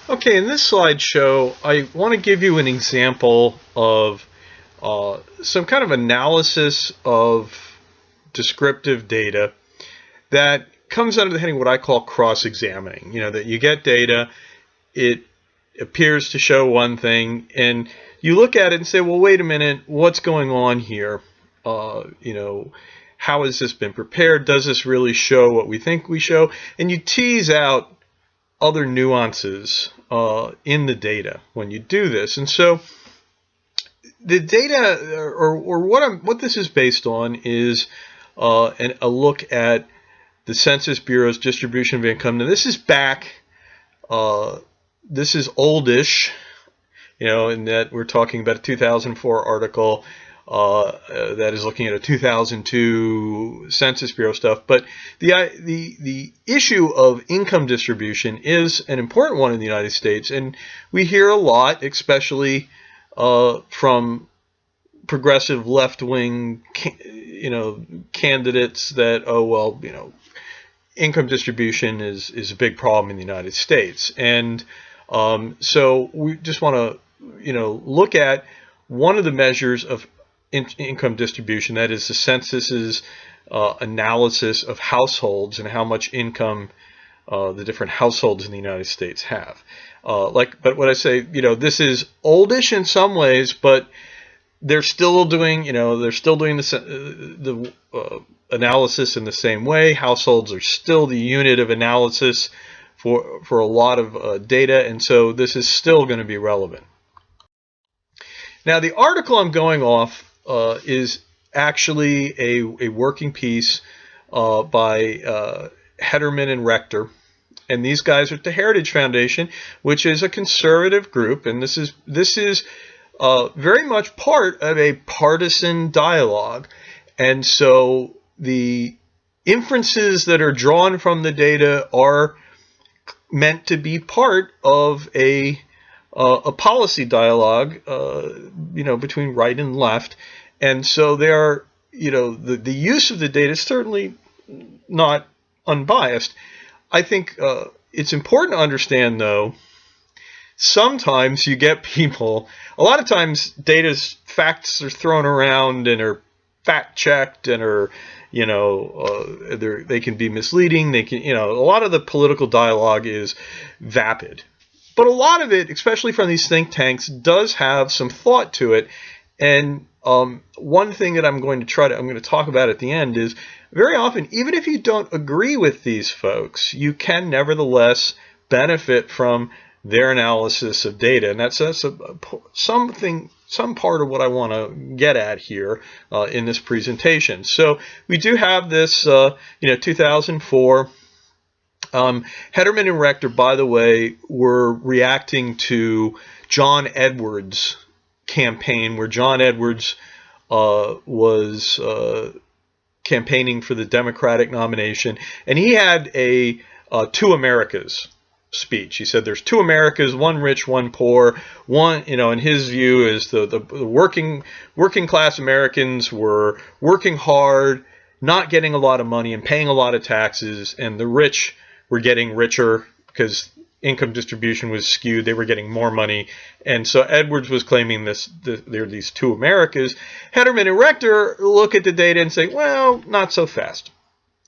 Okay, in this slideshow, I want to give you an example of some kind of analysis of descriptive data that comes under the heading what I call cross-examining. You know, that you get data, it appears to show one thing, and you look at it and say, well, wait a minute, what's going on here? You know, how has this been prepared? Does this really show what we think we show? And you tease out other nuances in the data when you do this. And so the data, or what this is based on, is a look at the Census Bureau's distribution of income. Now this is back, this is oldish, you know, in that we're talking about a 2004 article that is looking at a 2002 Census Bureau stuff. But the issue of income distribution is an important one in the United States, and we hear a lot, especially from progressive left-wing, you know, candidates that, oh well, you know, income distribution is a big problem in the United States, and so we just want to, you know, look at one of the measures of income distribution, that is the census's analysis of households and how much income the different households in the United States have. But what I say, you know, this is oldish in some ways, but they're still doing, you know, the analysis in the same way. Households are still the unit of analysis for a lot of data, and so this is still going to be relevant. Now, the article I'm going off is actually a working piece by Hederman and Rector, and these guys are at the Heritage Foundation, which is a conservative group, and this is very much part of a partisan dialogue, and so the inferences that are drawn from the data are meant to be part of a policy dialogue, you know, between right and left. And so they are, you know, the use of the data is certainly not unbiased. I think it's important to understand, though, sometimes you get people, a lot of times facts are thrown around and are fact-checked and are, you know, they can be misleading. They can, you know, a lot of the political dialogue is vapid. But a lot of it, especially from these think tanks, does have some thought to it. And one thing that I'm going to talk about at the end is, very often, even if you don't agree with these folks, you can nevertheless benefit from their analysis of data. And that's some part of what I want to get at here in this presentation. So we do have this, you know, 2004. Hederman and Rector, by the way, were reacting to John Edwards' campaign, where John Edwards was campaigning for the Democratic nomination, and he had a Two Americas speech. He said there's two Americas, one rich, one poor. One, you know, in his view, is the working class Americans were working hard, not getting a lot of money and paying a lot of taxes, and the rich were getting richer because income distribution was skewed. They were getting more money. And so Edwards was claiming there are these two Americas. Hederman and Rector look at the data and say, well, not so fast.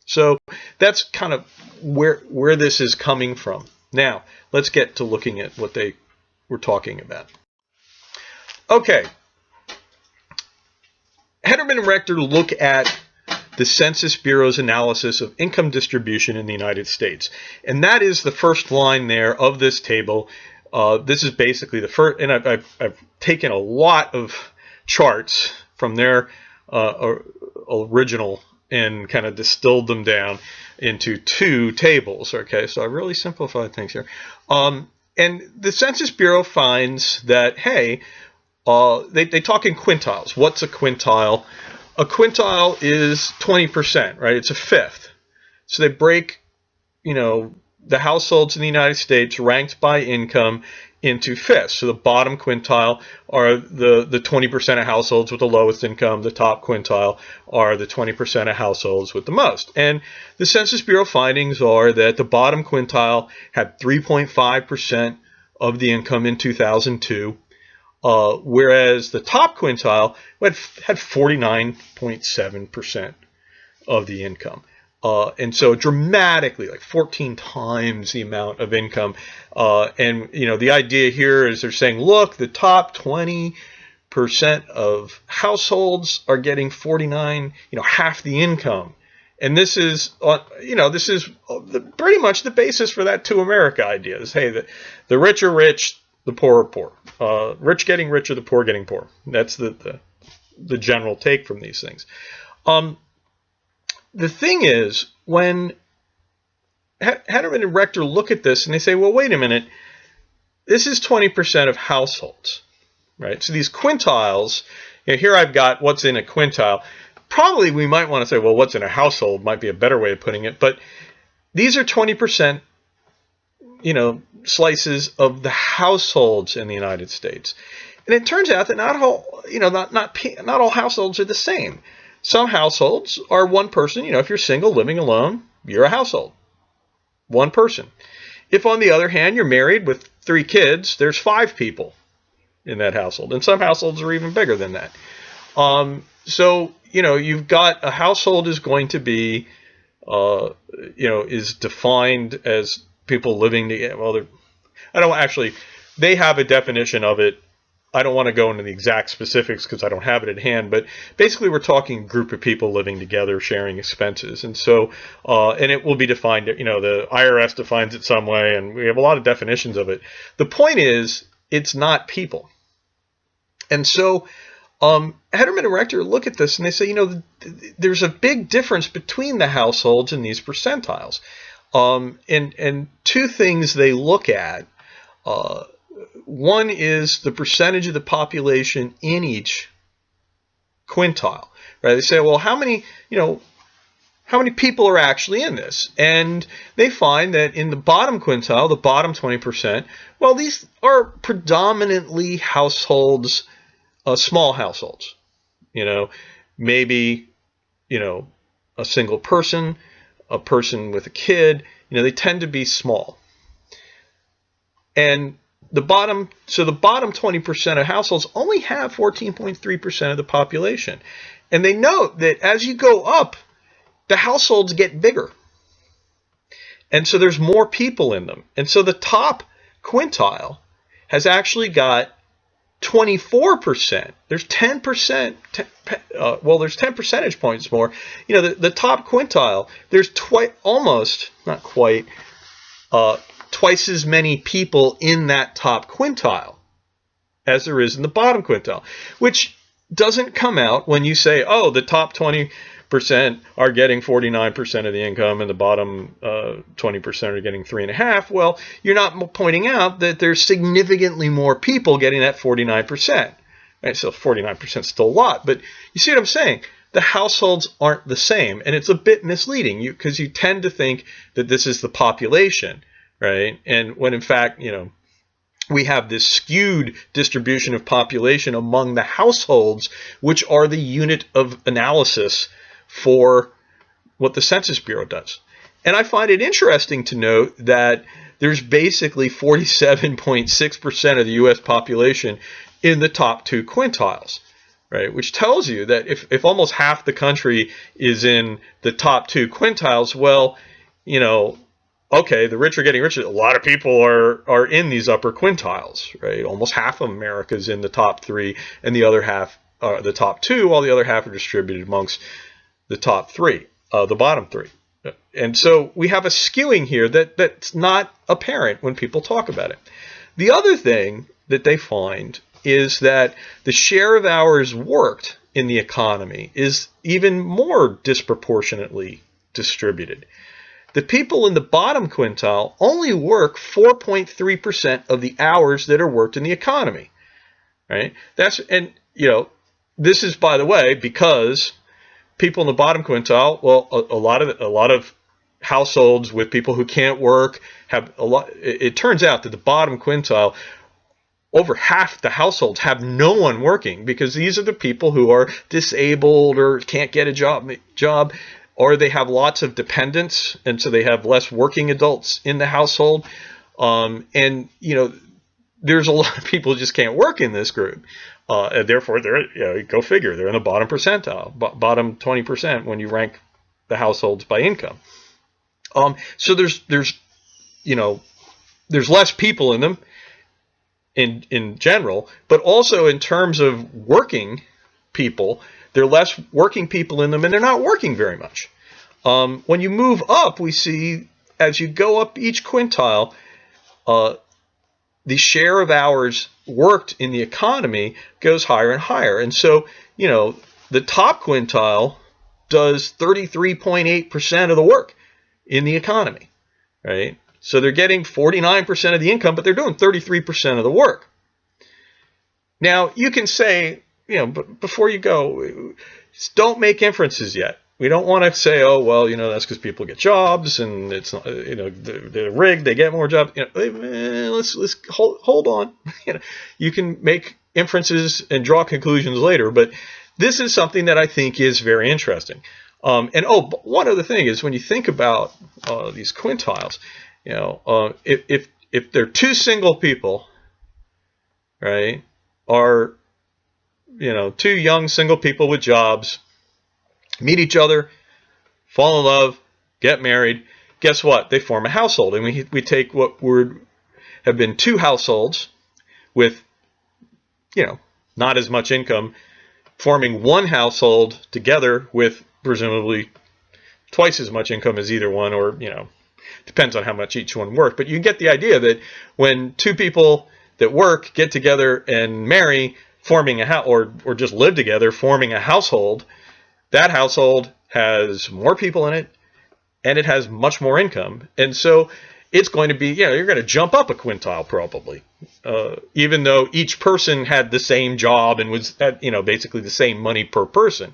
So that's kind of where this is coming from. Now, let's get to looking at what they were talking about. Okay. Hederman and Rector look at the Census Bureau's analysis of income distribution in the United States. And that is the first line there of this table. This is basically the first, and I've taken a lot of charts from their original and kind of distilled them down into two tables. Okay, so I really simplified things here. And the Census Bureau finds that, hey, they talk in quintiles. What's a quintile? A quintile is 20%, right? It's a fifth. So they break, you know, the households in the United States ranked by income into fifths. So the bottom quintile are the 20% of households with the lowest income. The top quintile are the 20% of households with the most. And the Census Bureau findings are that the bottom quintile had 3.5% of the income in 2002, whereas the top quintile had 49.7% of the income. And so dramatically, like 14 times the amount of income. And, you know, the idea here is they're saying, look, the top 20% of households are getting 49, you know, half the income. And this is, you know, this is pretty much the basis for that To America idea is, hey, the rich are rich, the poor are poor. Rich getting richer, the poor getting poor. That's the general take from these things. The thing is, when Hederman and Rector look at this and they say, well, wait a minute, this is 20% of households, right? So these quintiles, you know, here I've got what's in a quintile. Probably we might want to say, well, what's in a household might be a better way of putting it, but these are 20%, you know, slices of the households in the United States. And it turns out that not all, you know, not all households are the same. Some households are one person. You know, if you're single, living alone, you're a household. One person. If, on the other hand, you're married with 3 kids, there's 5 people in that household. And some households are even bigger than that. So, you know, you've got a household is going to be, you know, is defined as people living together. Well, I don't actually, they have a definition of it. I don't want to go into the exact specifics because I don't have it at hand, but basically we're talking a group of people living together, sharing expenses. And so, and it will be defined, you know, the IRS defines it some way, and we have a lot of definitions of it. The point is, it's not people. And so, Hederman and Rector look at this and they say, you know, there's a big difference between the households and these percentiles. And 2 things they look at, one is the percentage of the population in each quintile, right? They say, well, how many people are actually in this? And they find that in the bottom quintile, the bottom 20%, well, these are predominantly households, small households, you know, maybe, you know, a single person, a person with a kid, you know, they tend to be small. And the bottom 20% of households only have 14.3% of the population. And they note that as you go up, the households get bigger. And so there's more people in them. And so the top quintile has actually got 24%. There's 10%, there's 10 percentage points more. You know, the top quintile, there's twice as many people in that top quintile as there is in the bottom quintile, which doesn't come out when you say, oh, the top 20% are getting 49% of the income and the bottom 20% are getting 3.5%. Well, you're not pointing out that there's significantly more people getting that 49%. Right? So 49% is still a lot, but you see what I'm saying? The households aren't the same, and it's a bit misleading because you tend to think that this is the population. Right? And when in fact, you know, we have this skewed distribution of population among the households, which are the unit of analysis for what the Census Bureau does. And I find it interesting to note that there's basically 47.6% of the U.S. population in the top 2 quintiles, right? Which tells you that if almost half the country is in the top 2 quintiles, well, you know, okay, the rich are getting richer. A lot of people are in these upper quintiles, right? Almost half of America is in the top 3, and the other half are the top 2, while the other half are distributed amongst the top 3, the bottom 3. And so we have a skewing here that's not apparent when people talk about it. The other thing that they find is that the share of hours worked in the economy is even more disproportionately distributed. The people in the bottom quintile only work 4.3% of the hours that are worked in the economy, right? And you know, this is, by the way, because people in the bottom quintile, well, a lot of households with people who can't work have a lot. It turns out that the bottom quintile, over half the households have no one working because these are the people who are disabled or can't get a job. Or they have lots of dependents, and so they have less working adults in the household. And, you know, there's a lot of people who just can't work in this group. And therefore, go figure, they're in the bottom percentile, bottom 20% when you rank the households by income. So there's less people in them in general, but also in terms of working people, there are less working people in them, and they're not working very much. When you move up, we see as you go up each quintile, the share of hours worked in the economy goes higher and higher. And so, the top quintile does 33.8% of the work in the economy, right? So they're getting 49% of the income, but they're doing 33% of the work. Now, you can say, but before you go, don't make inferences yet. We don't want to say, oh, well, that's because people get jobs and it's not, they're rigged, they get more jobs. Let's hold on. You can make inferences and draw conclusions later, but this is something that I think is very interesting. One other thing is when you think about these quintiles, if they're two single people, right, or two young single people with jobs, meet each other, fall in love, get married, guess what? They form a household. And we take what would have been two households with, not as much income, forming one household together with presumably twice as much income as either one, or, depends on how much each one worked. But you get the idea that when two people that work get together and marry, forming a house, or just live together, forming a household, that household has more people in it, and it has much more income. And so it's going to be, you're going to jump up a quintile probably, even though each person had the same job and was at, basically the same money per person.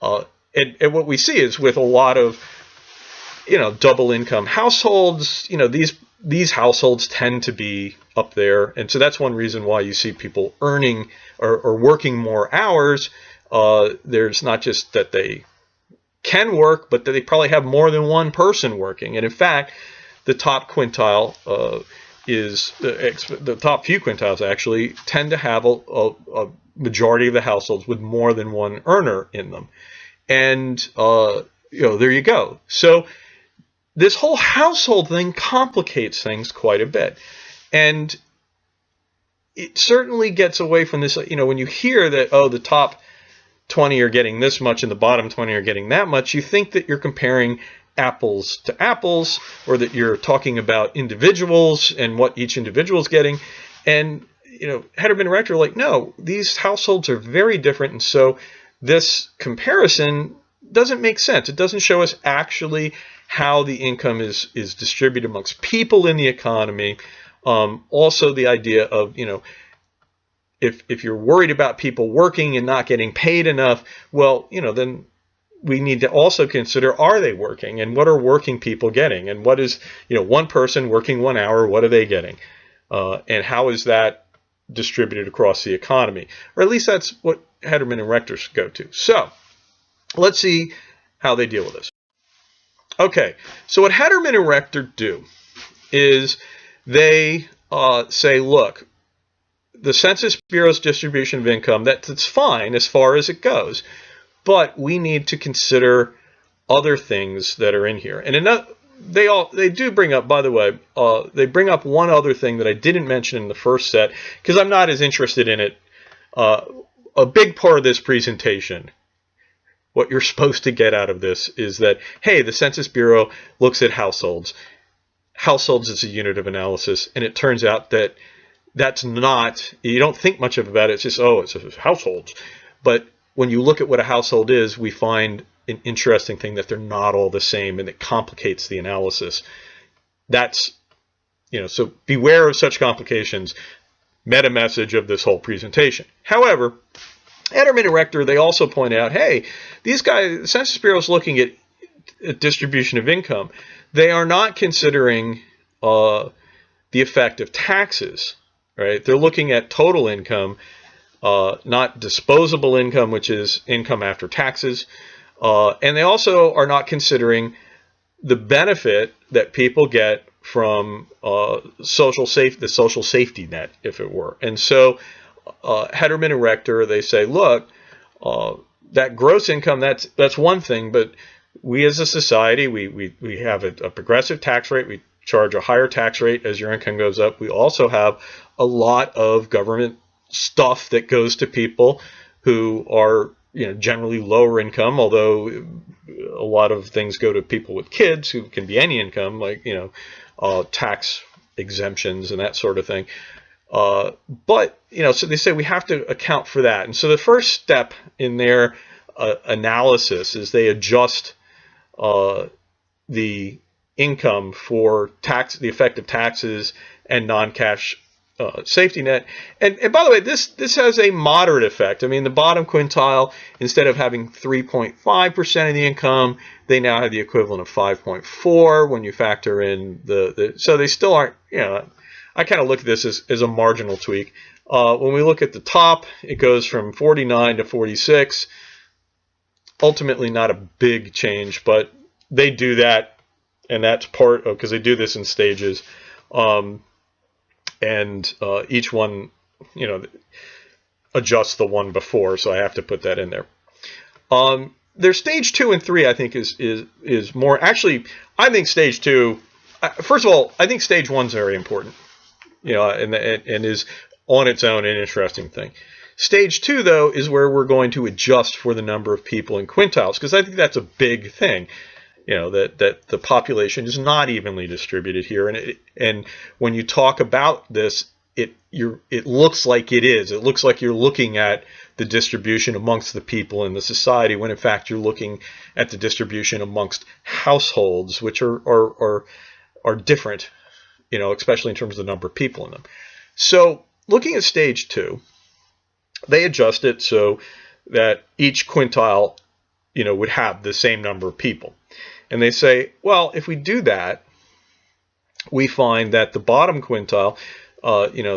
And what we see is with a lot of, double income households, these households tend to be up there. And so that's one reason why you see people earning or working more hours. There's not just that they can work, but that they probably have more than one person working. And in fact, the top quintile the top few quintiles actually tend to have a majority of the households with more than one earner in them. And, there you go. So this whole household thing complicates things quite a bit. And it certainly gets away from this, when you hear that, the top 20 are getting this much and the bottom 20 are getting that much, you think that you're comparing apples to apples, or that you're talking about individuals and what each individual is getting. And, Hederman and Rector are like, no, these households are very different. And so this comparison doesn't make sense. It doesn't show us actually how the income is distributed amongst people in the economy. Also the idea of, if you're worried about people working and not getting paid enough, well, then we need to also consider, are they working, and what are working people getting, and what is, one person working 1 hour, what are they getting, and how is that distributed across the economy? Or at least that's what Hederman and Rector go to. So let's see how they deal with this. Okay, so what Hederman and Rector do is they say, look, the Census Bureau's distribution of income, that's fine as far as it goes, but we need to consider other things that are in here. And they do bring up, by the way, they bring up one other thing that I didn't mention in the first set because I'm not as interested in it. A big part of this presentation, what you're supposed to get out of this is that, hey, the Census Bureau looks at households. Households is a unit of analysis, and it turns out that that's not, you don't think much about it. It's just, it's households. But when you look at what a household is, we find an interesting thing that they're not all the same, and it complicates the analysis. That's, so beware of such complications. Meta message of this whole presentation. However, Hederman and Rector, they also point out, hey, these guys, the Census Bureau is looking at distribution of income. They are not considering the effect of taxes, right? They're looking at total income, not disposable income, which is income after taxes. And they also are not considering the benefit that people get from the social safety net, if it were. And so Hederman and Rector, they say, look, that gross income, that's one thing, but we as a society, we have a progressive tax rate. We charge a higher tax rate as your income goes up. We also have a lot of government stuff that goes to people who are, generally lower income, although a lot of things go to people with kids who can be any income, like, tax exemptions and that sort of thing. But, so they say we have to account for that. And so the first step in their analysis is they adjust the income for the effect of taxes and non-cash safety net. And by the way, this has a moderate effect. I mean, the bottom quintile, instead of having 3.5% of the income, they now have the equivalent of 5.4 when you factor in so they still aren't, I kind of look at this as a marginal tweak. When we look at the top, it goes from 49 to 46. Ultimately not a big change, but they do that, and that's part of, because they do this in stages. And each one, adjusts the one before, so I have to put that in there. Their stage 2 and 3, I think, is more. Actually, I think stage 2. First of all, I think stage 1 is very important, and is on its own an interesting thing. Stage 2, though, is where we're going to adjust for the number of people in quintiles, because I think that's a big thing. That the population is not evenly distributed here, and when you talk about this, it looks like it is. It looks like you're looking at the distribution amongst the people in the society, when in fact you're looking at the distribution amongst households, which are different, especially in terms of the number of people in them. So looking at stage 2, they adjust it so that each quintile, would have the same number of people. And they say, well, if we do that, we find that the bottom quintile,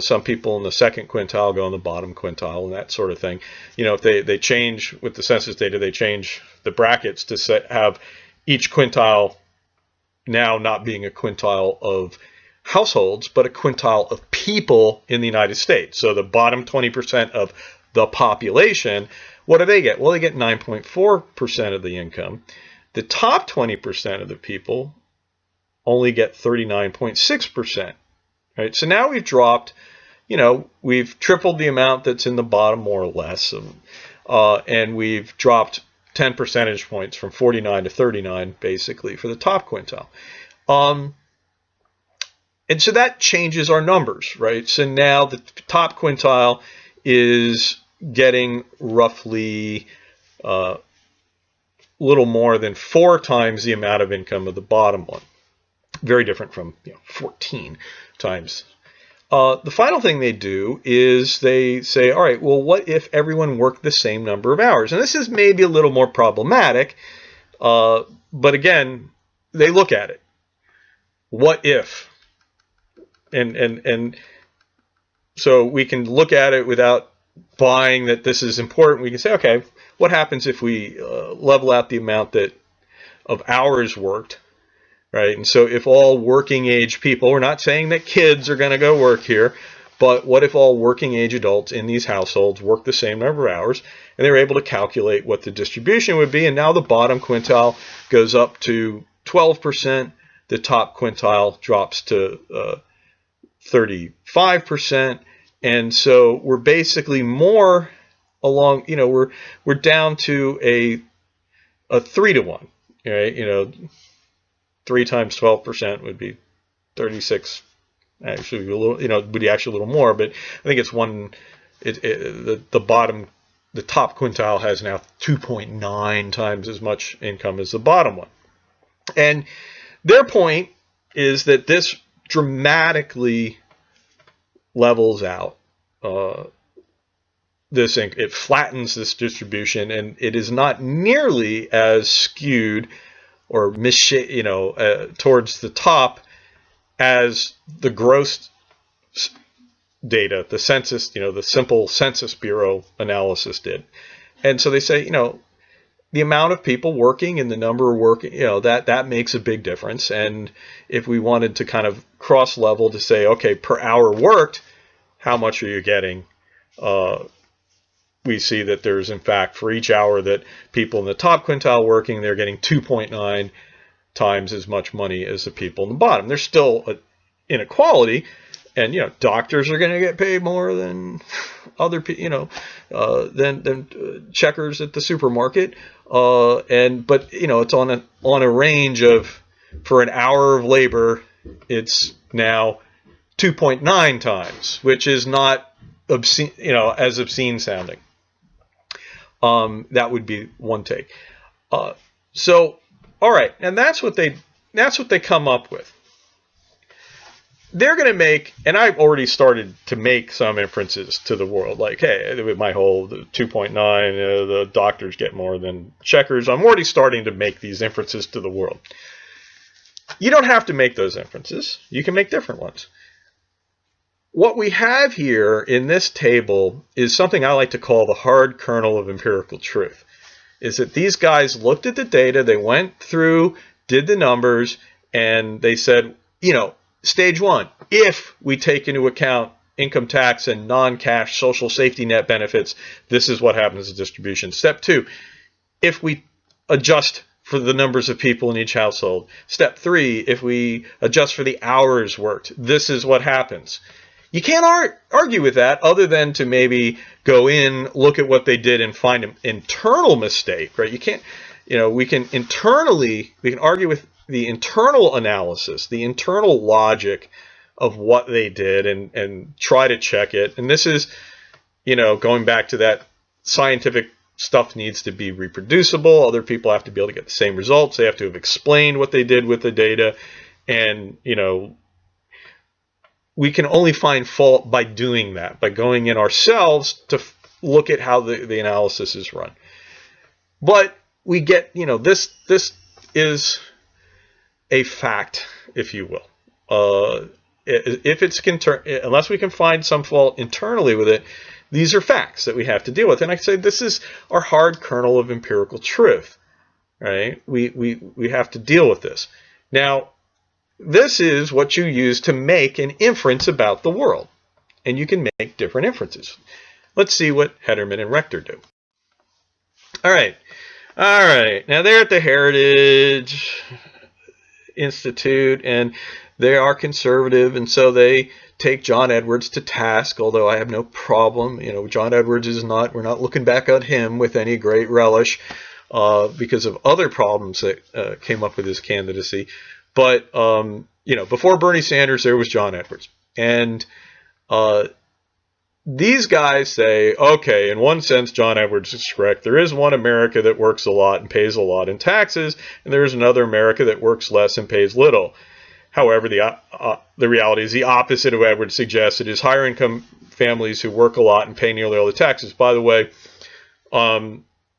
some people in the second quintile go in the bottom quintile and that sort of thing. If they change with the census data, they change the brackets to have each quintile now not being a quintile of households, but a quintile of people in the United States. So the bottom 20% of the population, what do they get? Well, they get 9.4% of the income. The top 20% of the people only get 39.6%, right? So now we've dropped, we've tripled the amount that's in the bottom, more or less, and we've dropped 10 percentage points from 49 to 39, basically, for the top quintile. And so that changes our numbers, right? So now the top quintile is getting roughly little more than 4 times the amount of income of the bottom one. Very different from 14 times. The final thing they do is they say, all right, well, what if everyone worked the same number of hours? And this is maybe a little more problematic, but again, they look at it. What if? And so we can look at it without buying that this is important. We can say, okay, what happens if we level out the amount of hours worked, right? And so if all working age people, we're not saying that kids are going to go work here, but what if all working age adults in these households work the same number of hours, and they're able to calculate what the distribution would be, and now the bottom quintile goes up to 12%, the top quintile drops to 35%, and so we're basically more along, we're down to a 3-to-1, right? 3 times 12% would be 36. Actually, a little, would be actually a little more, but I think it's the top quintile has now 2.9 times as much income as the bottom one. And their point is that this dramatically levels out it flattens this distribution, and it is not nearly as skewed or towards the top as the gross data, the census, the simple Census Bureau analysis did. And so they say, the amount of people working and the number of working, that makes a big difference. And if we wanted to kind of cross level to say, okay, per hour worked, how much are you getting? We see that there's, in fact, for each hour that people in the top quintile working, they're getting 2.9 times as much money as the people in the bottom. There's still an inequality, and doctors are going to get paid more than other people, than checkers at the supermarket. But it's on a range of, for an hour of labor, it's now 2.9 times, which is not obscene, as obscene sounding. That would be one take. So, all right, and that's what they come up with. They're going to make, and I've already started to make some inferences to the world, like, hey, with my whole 2.9, the doctors get more than checkers. I'm already starting to make these inferences to the world. You don't have to make those inferences. You can make different ones. What we have here in this table is something I like to call the hard kernel of empirical truth. Is that these guys looked at the data, they went through, did the numbers, and they said, stage one, if we take into account income tax and non-cash social safety net benefits, this is what happens to distribution. Step two, if we adjust for the numbers of people in each household. Step three, if we adjust for the hours worked, this is what happens. You can't argue with that other than to maybe go in, look at what they did, and find an internal mistake, right? You can't, we can argue with the internal analysis, the internal logic of what they did and try to check it. And this is, going back to that scientific stuff needs to be reproducible. Other people have to be able to get the same results. They have to have explained what they did with the data. And, we can only find fault by doing that, by going in ourselves to look at how the analysis is run. But we get, this is a fact, if you will. If it's unless we can find some fault internally with it, these are facts that we have to deal with. And I say this is our hard kernel of empirical truth, right? We have to deal with this. Now, this is what you use to make an inference about the world. And you can make different inferences. Let's see what Hederman and Rector do. All right. Now they're at the Heritage Institute, and they are conservative, and so they take John Edwards to task, although I have no problem. John Edwards we're not looking back at him with any great relish because of other problems that came up with his candidacy. But, before Bernie Sanders, there was John Edwards. And these guys say, okay, in one sense, John Edwards is correct. There is one America that works a lot and pays a lot in taxes, and there is another America that works less and pays little. However, the reality is the opposite of what Edwards suggests. It is higher income families who work a lot and pay nearly all the taxes. By the way,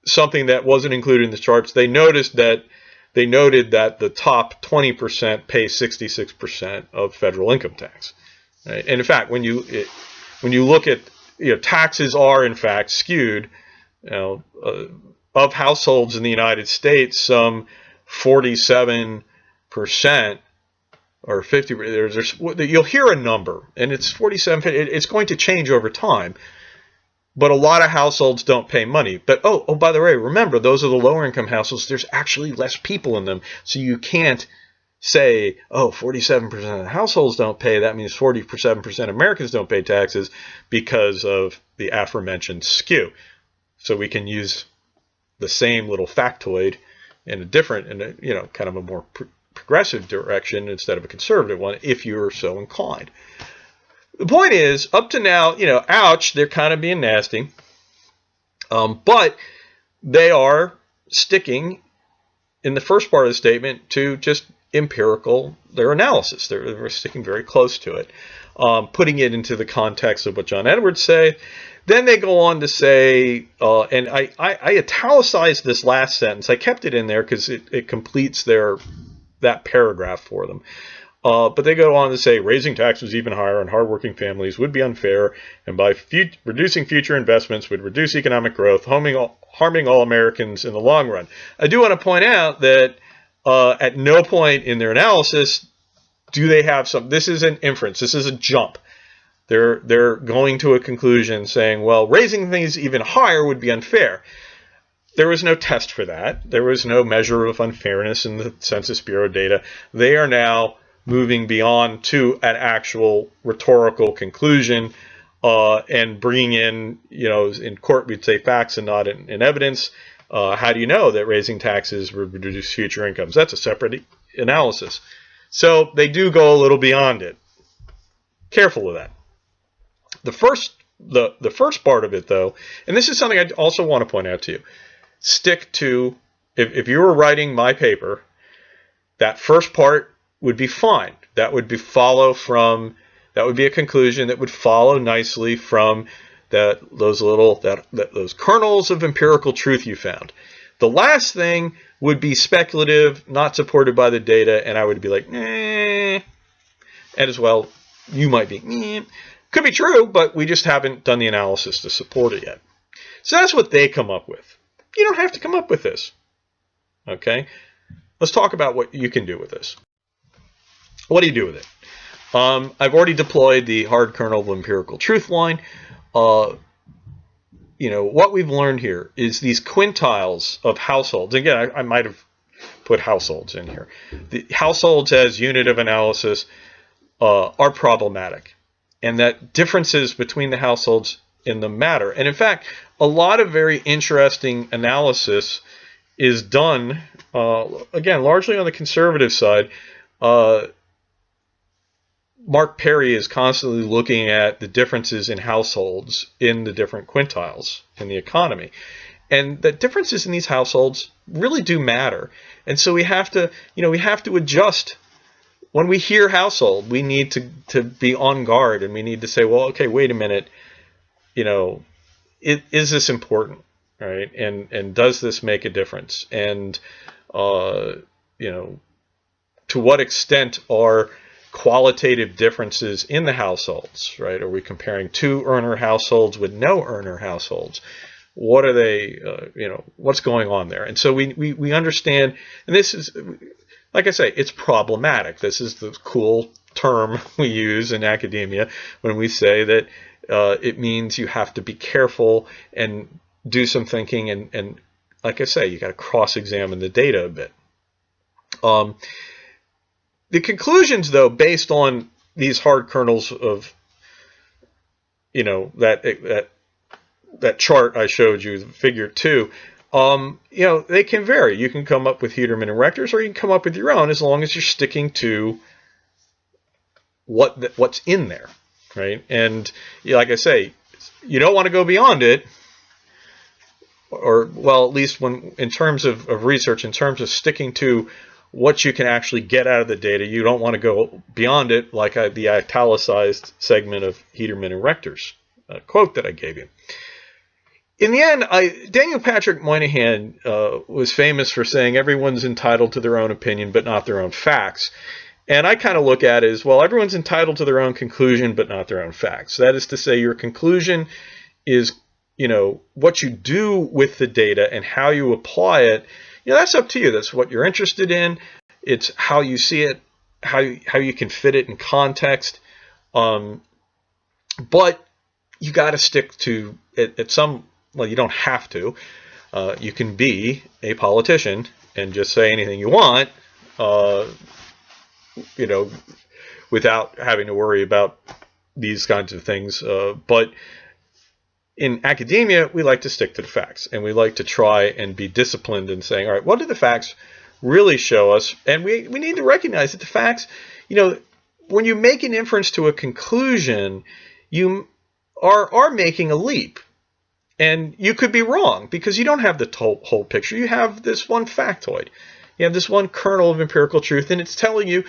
something that wasn't included in the charts, they noted that the top 20% pay 66% of federal income tax. Right? And in fact, when you look at, taxes are in fact skewed. Of households in the United States, some 47% or 50%. You'll hear a number, and it's 47. It's going to change over time. But a lot of households don't pay money. But, by the way, remember, those are the lower income households. There's actually less people in them. So you can't say, 47% of the households don't pay. That means 47% of Americans don't pay taxes because of the aforementioned skew. So we can use the same little factoid in a different, kind of a more progressive direction instead of a conservative one, if you're so inclined. The point is, up to now, ouch, they're kind of being nasty. But they are sticking, in the first part of the statement, to just their analysis. They're sticking very close to it, putting it into the context of what John Edwards say. Then they go on to say, and I italicized this last sentence. I kept it in there because it completes that paragraph for them. But they go on to say, raising taxes even higher on hardworking families would be unfair, and by reducing future investments would reduce economic growth, harming all Americans in the long run. I do want to point out that at no point in their analysis do they have some, this is an inference, this is a jump. They're going to a conclusion saying, well, raising things even higher would be unfair. There was no test for that. There was no measure of unfairness in the Census Bureau data. They are now moving beyond to an actual rhetorical conclusion and bringing in, in court we'd say facts and not in evidence. How do you know that raising taxes would reduce future incomes? That's a separate analysis. So they do go a little beyond it. Careful of that. The first part of it, though, and this is something I also want to point out to you, stick to, if you were writing my paper, that first part would be fine. That would be a conclusion that would follow nicely from those kernels of empirical truth you found. The last thing would be speculative, not supported by the data, and I would be like, eh. And as well, you might be, eh. Could be true, but we just haven't done the analysis to support it yet. So that's what they come up with. You don't have to come up with this. Okay? Let's talk about what you can do with this. What do you do with it? I've already deployed the hard kernel of empirical truth line. What we've learned here is these quintiles of households. Again, I might have put households in here. The households as unit of analysis are problematic. And that differences between the households in them matter. And in fact, a lot of very interesting analysis is done, again, largely on the conservative side. Mark Perry is constantly looking at the differences in households in the different quintiles in the economy. And the differences in these households really do matter. And so we have to adjust. When we hear household, we need to be on guard, and we need to say, well, okay, wait a minute, is this important, right? And does this make a difference? And, to what extent are qualitative differences in the households, right? Are we comparing 2 earner households with no earner households? What are they, what's going on there? And so we understand, and this is, like I say, it's problematic. This is the cool term we use in academia when we say that it means you have to be careful and do some thinking. And like I say, you got to cross-examine the data a bit. The conclusions, though, based on these hard kernels of, that chart I showed you, figure 2, they can vary. You can come up with Hederman and Rectors, or you can come up with your own, as long as you're sticking to what's in there, right? And like I say, you don't want to go beyond it, or, well, at least in terms of research, in terms of sticking to what you can actually get out of the data, you don't want to go beyond it, like the italicized segment of Hederman and Rector's quote that I gave you. In the end, Daniel Patrick Moynihan was famous for saying everyone's entitled to their own opinion, but not their own facts. And I kind of look at it as, well, everyone's entitled to their own conclusion, but not their own facts. That is to say, your conclusion is, what you do with the data and how you apply it. That's up to you. That's what you're interested in. It's how you see it, how you can fit it in context. But you got to stick to it at some. Well, you don't have to. You can be a politician and just say anything you want, without having to worry about these kinds of things. But in academia, we like to stick to the facts, and we like to try and be disciplined in saying, all right, what do the facts really show us? And we need to recognize that the facts, when you make an inference to a conclusion, you are making a leap. And you could be wrong because you don't have the whole picture. You have this one factoid. You have this one kernel of empirical truth, and it's telling you,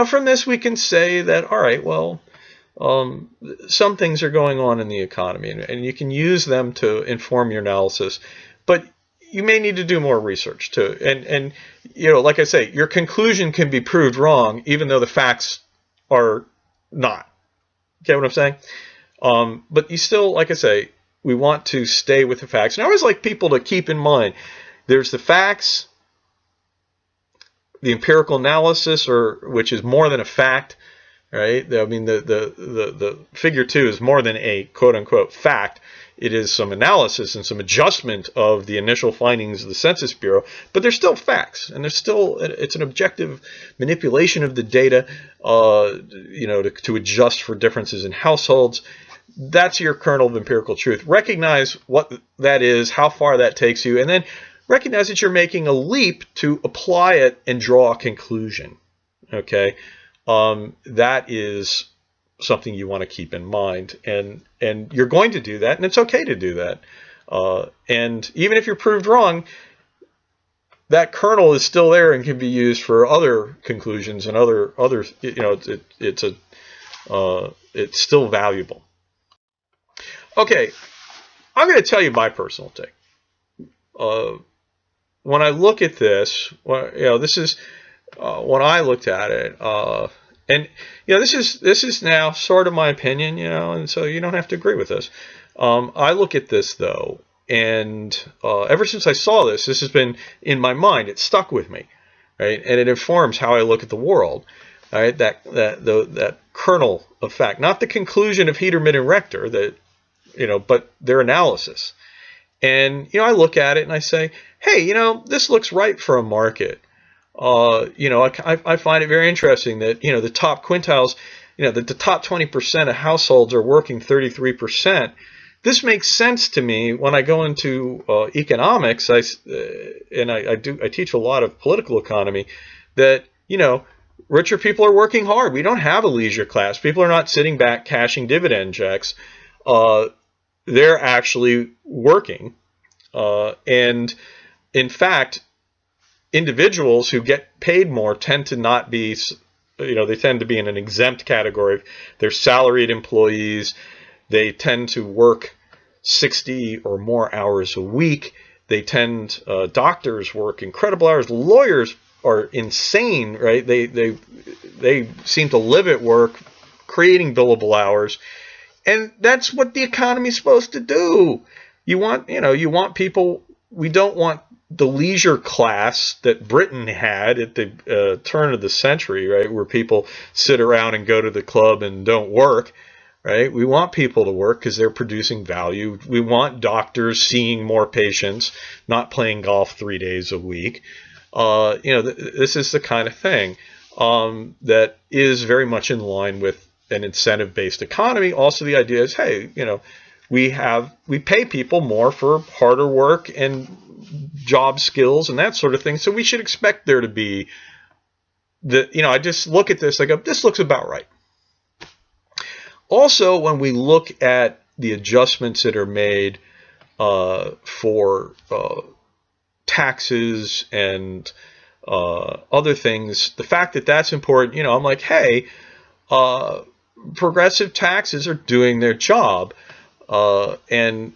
from this we can say that, all right, well, some things are going on in the economy, and you can use them to inform your analysis. But you may need to do more research too. And like I say, your conclusion can be proved wrong, even though the facts are not. Get what I'm saying? But you still, like I say, we want to stay with the facts. And I always like people to keep in mind, there's the facts, the empirical analysis, which is more than a fact, right? I mean, the figure 2 is more than a quote unquote fact. It is some analysis and some adjustment of the initial findings of the Census Bureau, but they're still facts, and it's an objective manipulation of the data, to adjust for differences in households. That's your kernel of empirical truth. Recognize what that is, how far that takes you, and then recognize that you're making a leap to apply it and draw a conclusion. Okay, that is something you want to keep in mind, and you're going to do that, and it's okay to do that. And even if you're proved wrong, that kernel is still there and can be used for other conclusions and other it's still valuable. Okay, I'm going to tell you my personal take. When I look at this, this is when I looked at it, and this is now sort of my opinion, and so you don't have to agree with this. I look at this though, and ever since I saw this has been in my mind. It stuck with me, right? And it informs how I look at the world. Right? That kernel of fact, not the conclusion of Hederman and Rector, but their analysis. And I look at it and I say, hey, this looks right for a market. I find it very interesting that the top quintiles, that the top 20% of households are working 33%. This makes sense to me when I go into economics. I teach a lot of political economy. That richer people are working hard. We don't have a leisure class. People are not sitting back cashing dividend checks. They're actually working, and in fact, individuals who get paid more tend to not be, they tend to be in an exempt category. They're salaried employees. They tend to work 60 or more hours a week. They tend, doctors work incredible hours. Lawyers are insane, right? They seem to live at work, creating billable hours. And that's what the economy is supposed to do. You want people, we don't want the leisure class that Britain had at the turn of the century, right, where people sit around and go to the club and don't work, right? We want people to work because they're producing value. We want doctors seeing more patients, not playing golf 3 days a week. This is the kind of thing that is very much in line with an incentive-based economy. Also, the idea is, hey, we pay people more for harder work and job skills and that sort of thing. So we should expect there to be I just look at this, I go, this looks about right. Also, when we look at the adjustments that are made for taxes and other things, the fact that that's important, I'm like, hey, progressive taxes are doing their job, and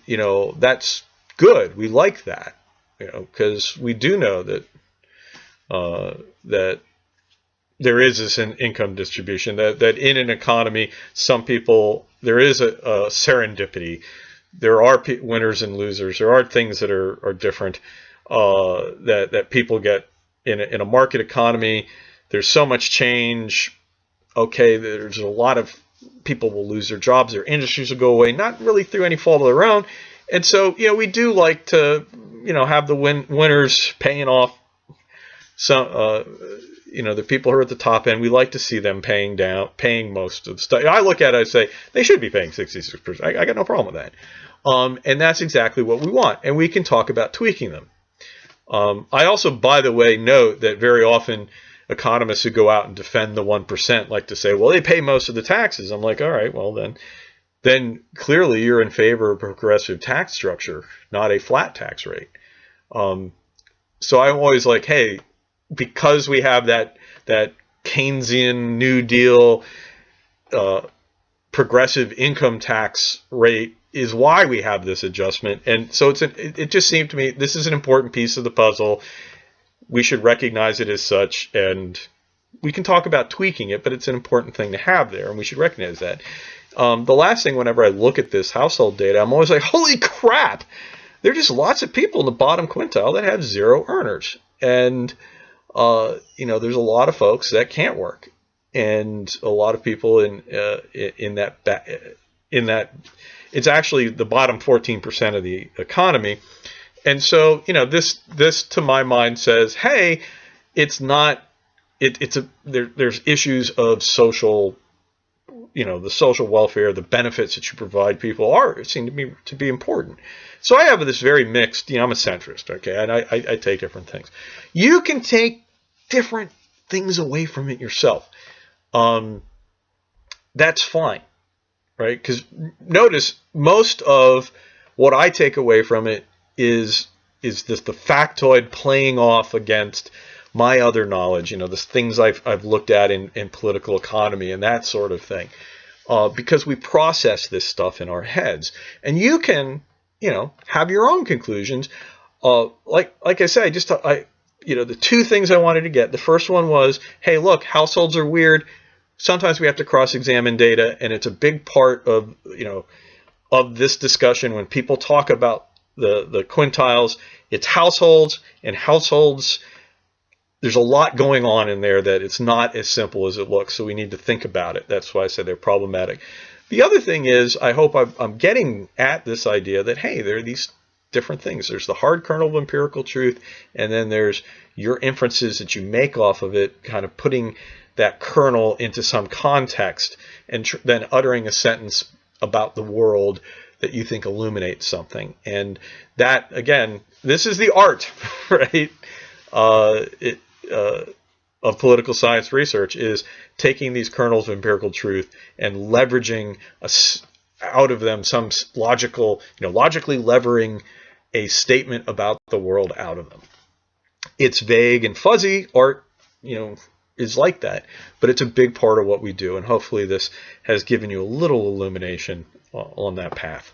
that's good. We like that, because we do know that that there is this income distribution, that in an economy, some people, there is a serendipity. There are winners and losers. There are things that are different, that people get in a market economy. There's so much change. Okay, there's a lot of people will lose their jobs. Their industries will go away, not really through any fault of their own. And so, we do like to, have the winners paying off some, the people who are at the top end. We like to see them paying most of the stuff. I look at it, I say, they should be paying 66%. I got no problem with that. And that's exactly what we want. And we can talk about tweaking them. I also, by the way, note that very often economists who go out and defend the 1% like to say, well, they pay most of the taxes. I'm like, all right, well, then clearly you're in favor of a progressive tax structure, not a flat tax rate. So I'm always like, hey, because we have that Keynesian New Deal progressive income tax rate is why we have this adjustment. And so it just seemed to me this is an important piece of the puzzle. We should recognize it as such, and we can talk about tweaking it, but it's an important thing to have there, and we should recognize that. The last thing, whenever I look at this household data, I'm always like, holy crap! There are just lots of people in the bottom quintile that have 0 earners. And, you know, there's a lot of folks that can't work. And a lot of people in that, it's actually the bottom 14% of the economy. And so, you know, this to my mind says, hey, it's not, there's issues of social, you know, the social welfare, the benefits that you provide people seem to be important. So I have this very mixed, you know, I'm a centrist, okay, and I take different things. You can take different things away from it yourself. That's fine, right? Because notice most of what I take away from it is the factoid playing off against my other knowledge, you know, the things I've looked at in political economy and that sort of thing, because we process this stuff in our heads. And you can, you know, have your own conclusions. Like I said, you know, the 2 things I wanted to get. The first one was, hey, look, households are weird. Sometimes we have to cross-examine data, and it's a big part of, you know, of this discussion when people talk about the quintiles. It's households, and households, there's a lot going on in there that it's not as simple as it looks, so we need to think about it. That's why I said they're problematic. The other thing is, I hope I'm getting at this idea that, hey, there are these different things. There's the hard kernel of empirical truth, and then there's your inferences that you make off of it, kind of putting that kernel into some context and then uttering a sentence about the world that you think illuminates something. And that, again, this is the art, right? Of political science research, is taking these kernels of empirical truth and leveraging out of them some logical, you know, logically levering a statement about the world out of them. It's vague and fuzzy. Art, you know, is like that, but it's a big part of what we do. And hopefully this has given you a little illumination on that path.